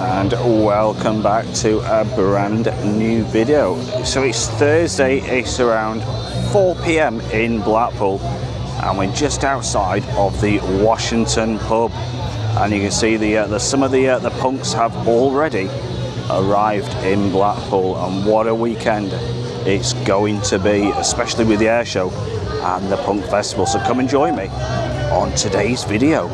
and welcome back to a brand new video. So it's Thursday, it's around 4 p.m. in Blackpool and we're just outside of the Washington pub, and you can see some of the punks have already arrived in Blackpool, and what a weekend it's going to be, especially with the air show and the punk festival. So come and join me on today's video.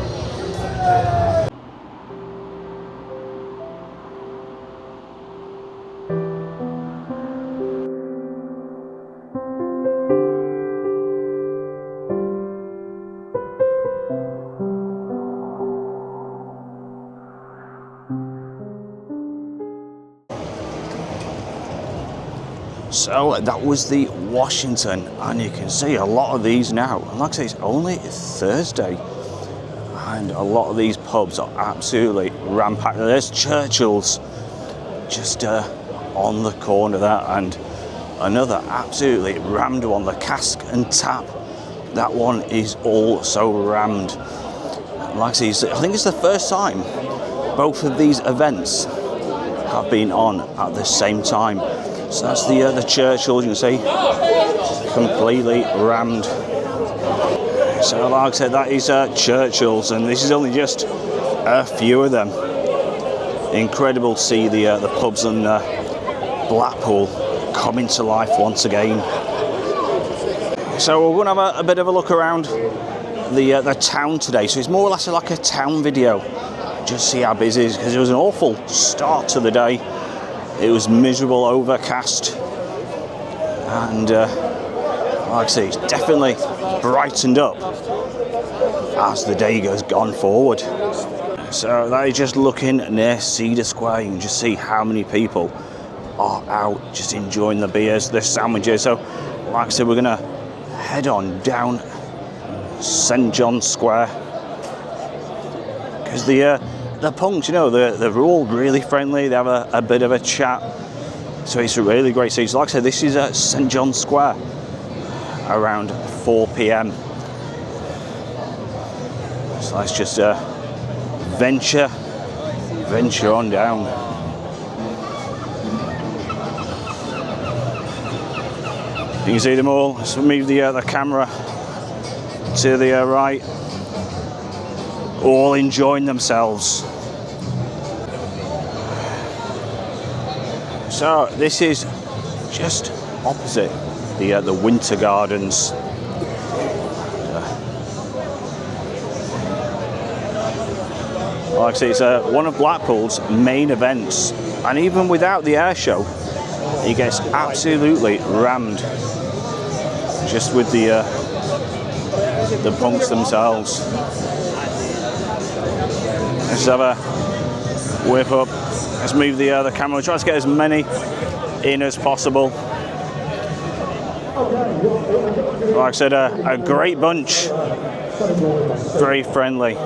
So that was the Washington, and you can see a lot of these now. And like I say, it's only Thursday, and a lot of these pubs are absolutely rampacked. There's Churchill's just on the corner there, and another absolutely rammed one, the Cask and Tap. That one is also rammed. Like I say, I think it's the first time both of these events have been on at the same time. So that's the Churchill's, you can see, completely rammed. So like I said, that is Churchill's, and this is only just a few of them. Incredible to see the pubs in Blackpool coming to life once again. So we're going to have a bit of a look around the town today. So it's more or less like a town video. Just see how busy it is, because it was an awful start to the day. It was miserable, overcast, and like I say, it's definitely brightened up as the day goes gone forward. So that is just looking near Cedar Square. You can just see how many people are out just enjoying the beers, the sandwiches. So like I said, we're gonna head on down St. John's Square, because the punks, you know, they're all really friendly. They have a bit of a chat, so it's a really great scene. So like I said, this is at St. John's Square around 4 p.m. So let's just venture on down. You can see them all. Let's move the camera to the right. All enjoying themselves. So this is just opposite the Winter Gardens. Like I say, it's one of Blackpool's main events, and even without the air show, it gets absolutely rammed. Just with the punks themselves. Let's have a whip up. Let's move the camera. We'll try to get as many in as possible. Like I said, a great bunch. Very friendly.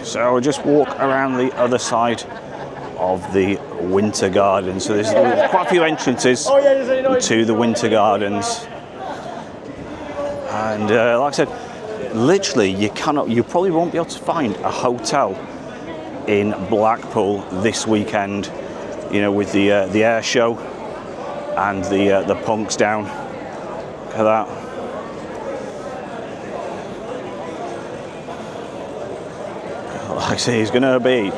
So we'll just walk around the other side of the Winter Gardens. So there's quite a few entrances to the Winter Gardens, and like I said, literally you probably won't be able to find a hotel in Blackpool this weekend. You know, with the air show and the punks down. Look at that. Like I say, it's going to be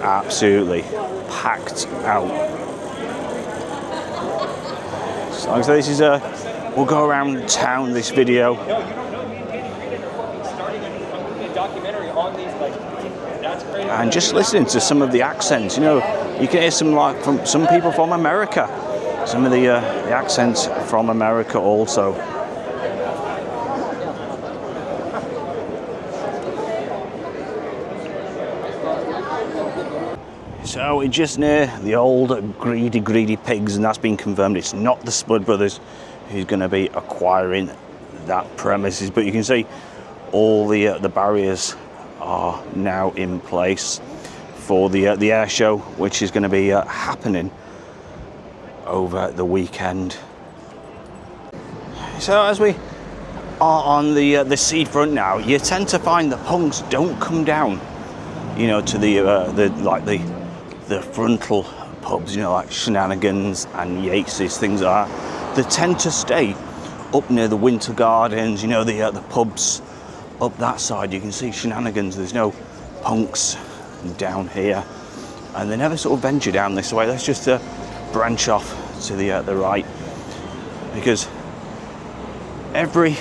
absolutely packed out. So like I say, this is we'll go around town this video. And just listening to some of the accents, you know, you can hear from some people from America. Some of the accents from America also. So we're just near the old greedy pigs, and that's been confirmed. It's not the Spud brothers who's going to be acquiring that premises, but you can see all the barriers are now in place for the air show, which is going to be happening over the weekend. So as we are on the seafront now, you tend to find the punks don't come down, you know, to the frontal pubs, you know, like Shenanigans and Yates's, things like that. They tend to stay up near the Winter Gardens, you know, the pubs up that side. You can see Shenanigans. There's no punks down here, and they never sort of venture down this way. Let's just branch off to the right, because every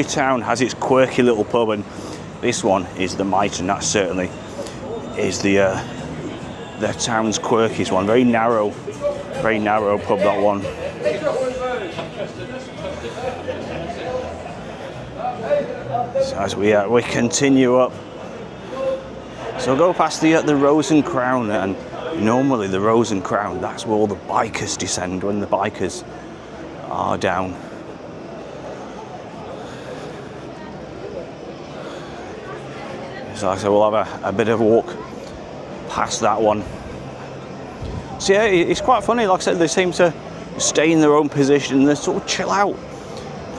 town has its quirky little pub, and this one is the Mitre, and that certainly is the town's quirkiest one. Very narrow pub, that one. So as we continue up, so we'll go past the Rose and Crown, and normally the Rose and Crown, that's where all the bikers descend when the bikers are down. So like I said, we'll have a bit of a walk past that one. So yeah, it's quite funny. Like I said, they seem to stay in their own position. They sort of chill out.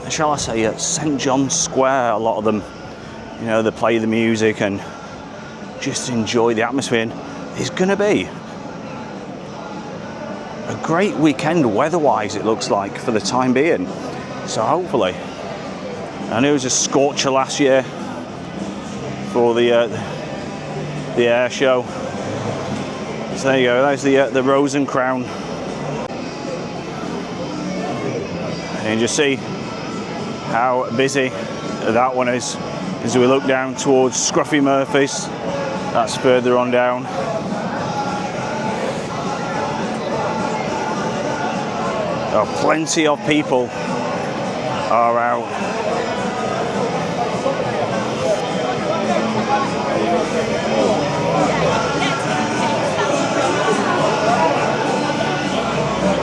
Shall I say, at St John's Square, a lot of them, you know, they play the music and just enjoy the atmosphere. And it's going to be a great weekend weather-wise, it looks like, for the time being. So hopefully, I knew it was a scorcher last year for the air show. So there you go, there's the Rose and Crown. And you just see how busy that one is as we look down towards Scruffy Murphy's. That's further on down. Oh, plenty of people are out.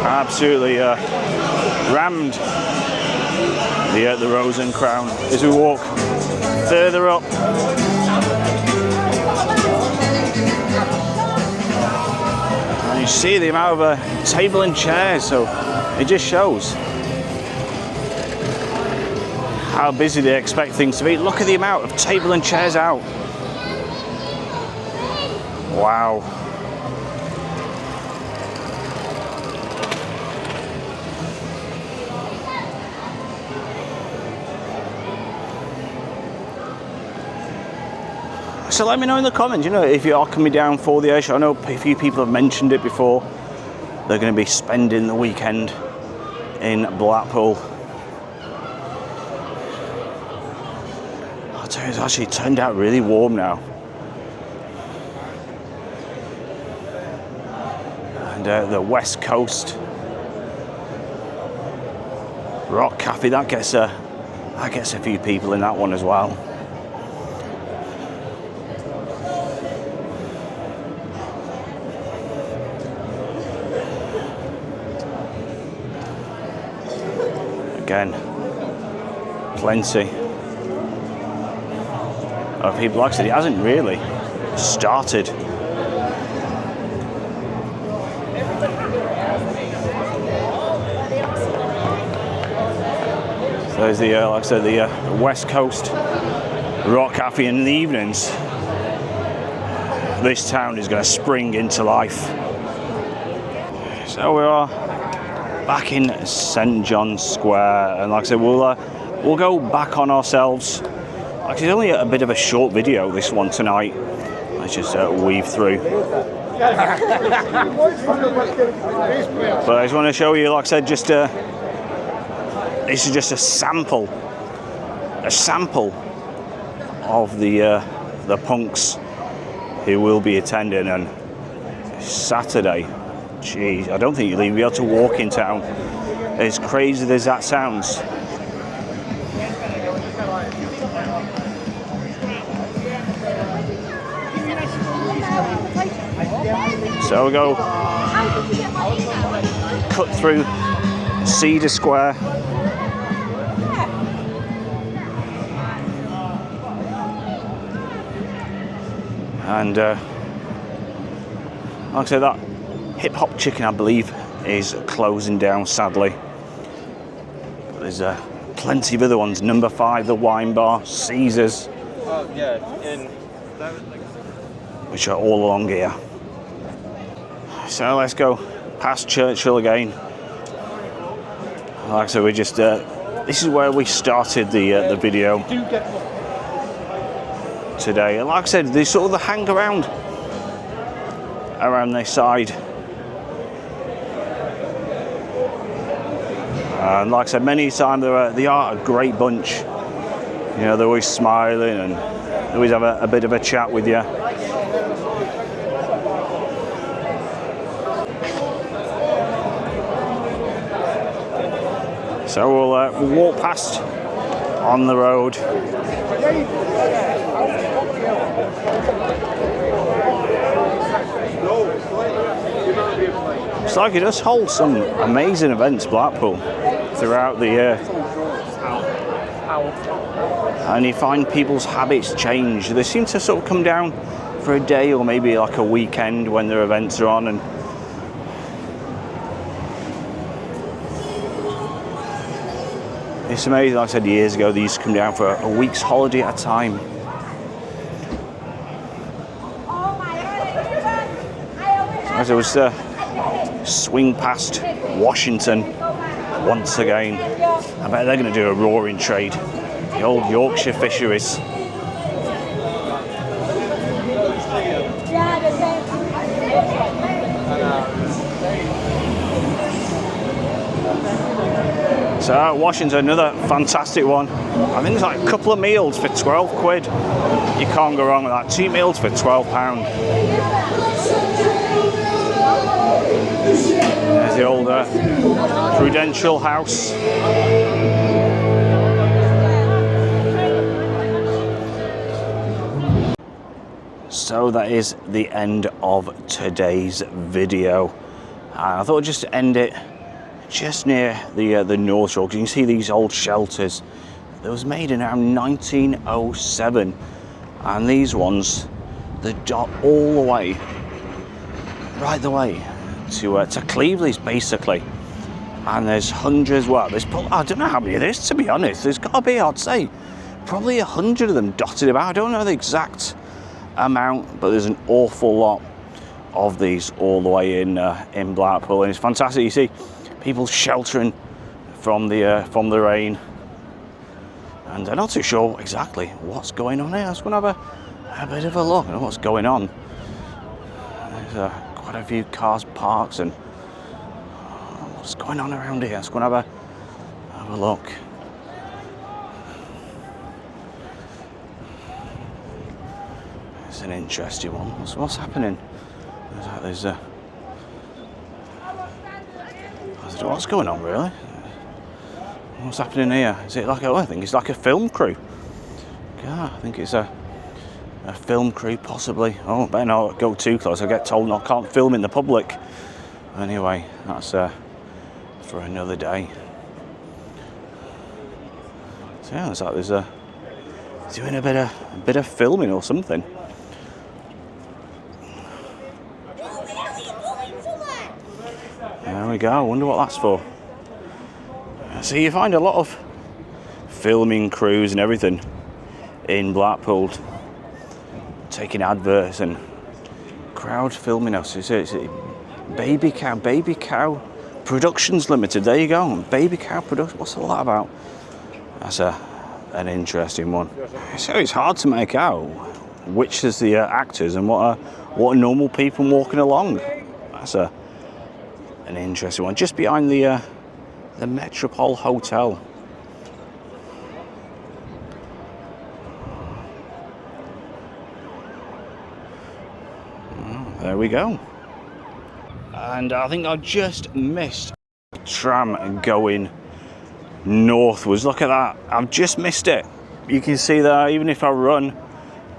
Absolutely rammed the Rose and Crown as we walk further up. And you see the amount of table and chairs, so it just shows how busy they expect things to be. Look at the amount of table and chairs out. Wow. So let me know in the comments, you know, if you are coming down for the air show. I know a few people have mentioned it before. They're going to be spending the weekend in Blackpool. I'll tell you, it's actually turned out really warm now. And the West Coast Rock Cafe, that gets a few people in that one as well. Again, plenty of people. Like I said, it hasn't really started. So there's the, like I said, the West Coast Rock Cafe. In the evenings, this town is going to spring into life. So we are back in St John's Square, and like I said, we'll go back on ourselves. Like, it's only a bit of a short video, this one tonight. Let's just weave through. But I just want to show you, like I said, just this is just a sample of the punks who will be attending. And Saturday, jeez, I don't think you'll even be able to walk in town. As crazy as that sounds. So we'll go cut through Cedar Square. And Like I said, that Hip Hop Chicken, I believe, is closing down, sadly. But there's plenty of other ones. Number 5, the Wine Bar, Caesars. Oh, yeah, which are all along here. So let's go past Churchill again. Like I said, we just this is where we started the video today. And like I said, they sort of hang around this side. And like I said, many times they are a great bunch. You know, they're always smiling and they always have a bit of a chat with you. So we'll walk past on the road. It's like it does hold some amazing events, Blackpool, throughout the year. And you find people's habits change. They seem to sort of come down for a day or maybe like a weekend when their events are on. And it's amazing, like I said years ago, they used to come down for a week's holiday at a time. As I was swing past Washington once again. I bet they're going to do a roaring trade. The old Yorkshire fisheries. So Washington, another fantastic one. I think it's like a couple of meals for 12 quid. You can't go wrong with that. 2 meals for £12. There's the old Prudential House. So that is the end of today's video. I thought I'd just end it just near the North Shore, because you can see these old shelters. They was made in around 1907, and these ones, they dot all the way, right the way to Cleveleys, basically. And there's hundreds. Well, there's I don't know how many there is, to be honest. There's got to be, I'd say, probably 100 of them dotted about. I don't know the exact amount, but there's an awful lot of these all the way in Blackpool, and it's fantastic. You see people sheltering from the rain, and I'm not too sure exactly what's going on here. Let's go and have a bit of a look at what's going on. There's quite a few cars parked, and what's going on around here. Let's go and have a look. It's an interesting one. What's happening? There's I don't know what's going on, really. What's happening here? Is it like I think it's like a film crew. Yeah, I think it's a film crew, possibly. Oh, better not go too close. I get told I can't film in the public. Anyway, that's for another day. So yeah, it's like there's doing a bit of filming or something. There we go. I wonder what that's for. So you find a lot of filming crews and everything in Blackpool, taking adverts and crowd filming us. It's Baby Cow Productions Limited. There you go. Baby Cow Production. What's all that about? That's an interesting one. So it's hard to make out which is the actors and what are normal people walking along. That's an interesting one. Just behind the Metropole Hotel. There we go. And I think I just missed a tram going northwards. Look at that. I've just missed it. You can see that even if I run,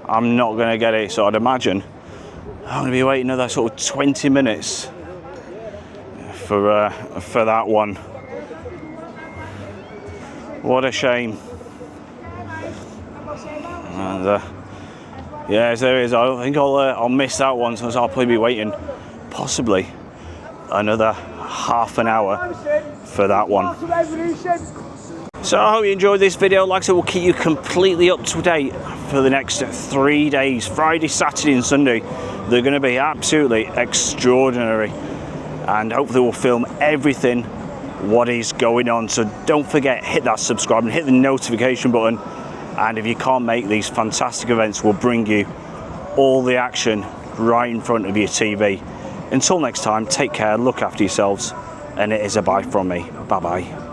I'm not going to get it. So I'd imagine I'm going to be waiting another sort of 20 minutes for that one. What a shame. And yes, there is. I don't think I'll miss that one, so I'll probably be waiting possibly another half an hour for that one. So I hope you enjoyed this video. Like I said, we'll keep you completely up to date for the next 3 days. Friday, Saturday and Sunday, they're going to be absolutely extraordinary. And hopefully we'll film everything what is going on. So don't forget, hit that subscribe and hit the notification button. And if you can't make these fantastic events, we'll bring you all the action right in front of your TV. Until next time, take care, look after yourselves, and it is a bye from me. Bye-bye.